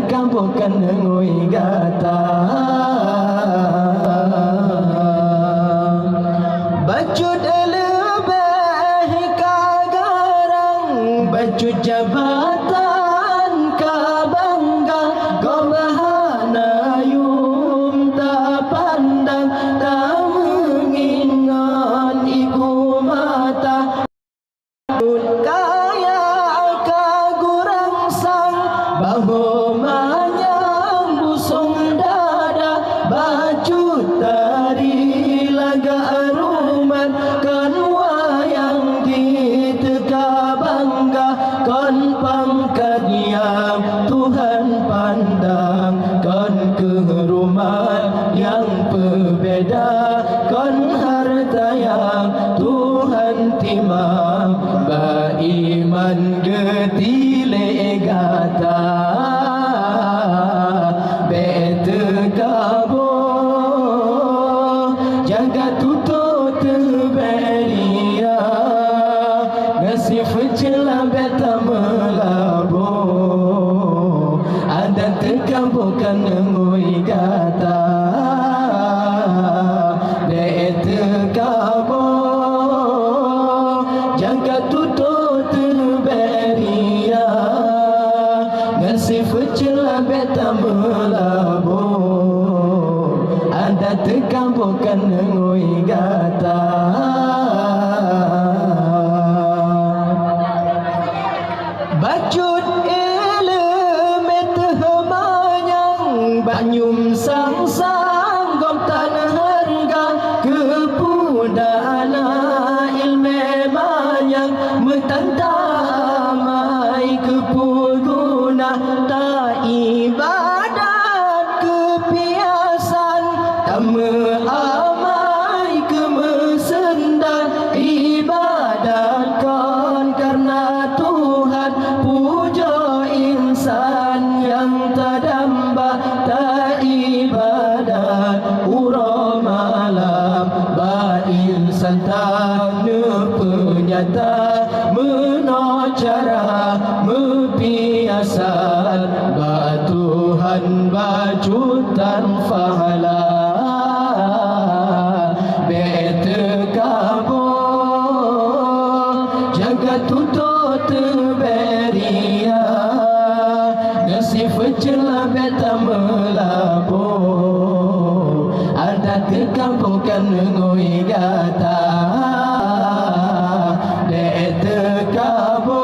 terkampukan ngoi gata bacut lebih kagarang bacut jabatan kabangga gobahana yum tak pandang tak mengingat iku mata kaya kagurang sang bahu manyang busung dada bacut tari laga aruman kan wayang diteka bangga kan pangkat yang Tuhan pandang kan kerumat yang berbeda kan harta yang Tuhan timang beriman getile gata bete kabo jaga tutut beria ngasih fecela beta melabo ada terkampukan ngoi gata bete kabo jaga tutut beria ngasih fecela beta melabo ada terkampukan ngoi gata bacut elemet manyang banyum sang-sang gom tanah harga kepudana ilme manyang mentantamai kepuguna tak ibadat kepiasan tak meamai kemesendan ibadatkan karena Tuhan puja insan yang terdamba tak ibadat ura malam ba insan tak penyata menocara mepiasan ba Tuhan bacutan fahala bete kabo jaga tutut beria ngasih fecela beta melabo ada terkampukan ngoi gata bete kabo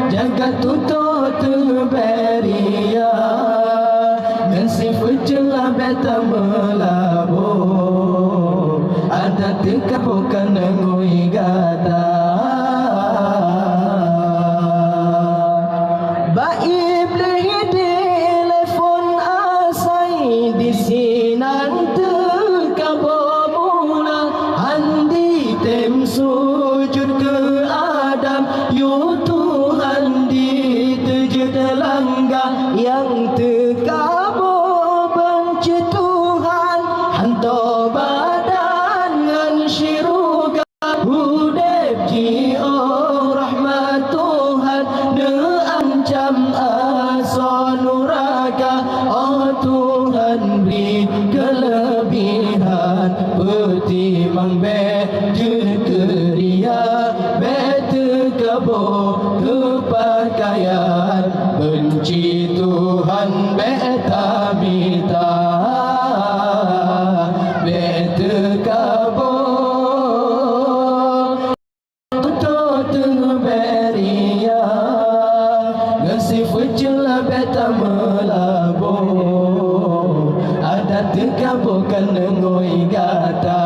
jaga tutut beria ngasih fecela beta melabo ada terkampukan ngoi gata baib leh telefon asai di sinan terkabo mula handi tem sujud ke Adam yu Tuhan di tejud langgang yang terkabo benci Tuhan hanto badan ngan syiruga hudep ji oh rahmat Tuhan de ancam asonuraka oh Tuhan beri kelebihan petimang bete keria bete kebo kepakaian benci Tuhan beta bita bete kebo tutut beria ngasih fecela beta melabo ada terkampukan ngoi gata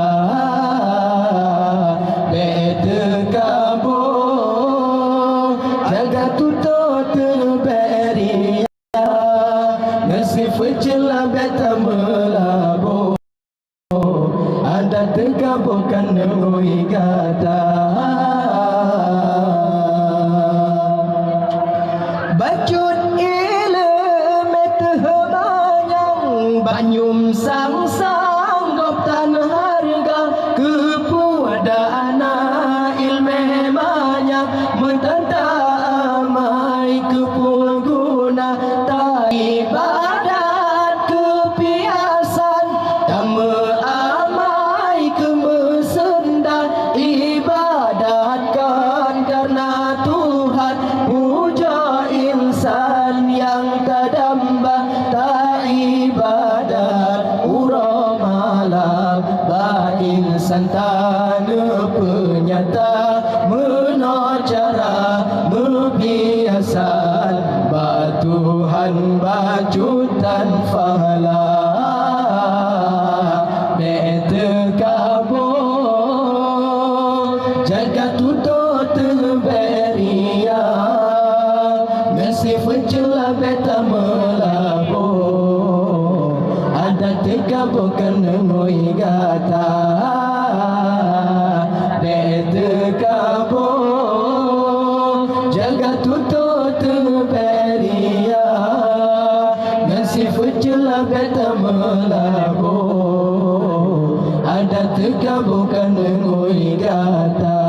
bete kabo jaga tutut beria ngasih fecela beta melabo ada terkampukan ngoi gata bacut elemet manyang banyum sang-sang gop tanah harga kepuadana ilme manyang mentantamai kepulguna santana penyata menacara membiasan batuhan bajutan fala betekabo jaga tutut beria ngasih fencela beta melabo ada tekabo kena ngoi gata betekabo jaga tutut beria ngasih fencela beta melabo ada tekabo kena ngoi gata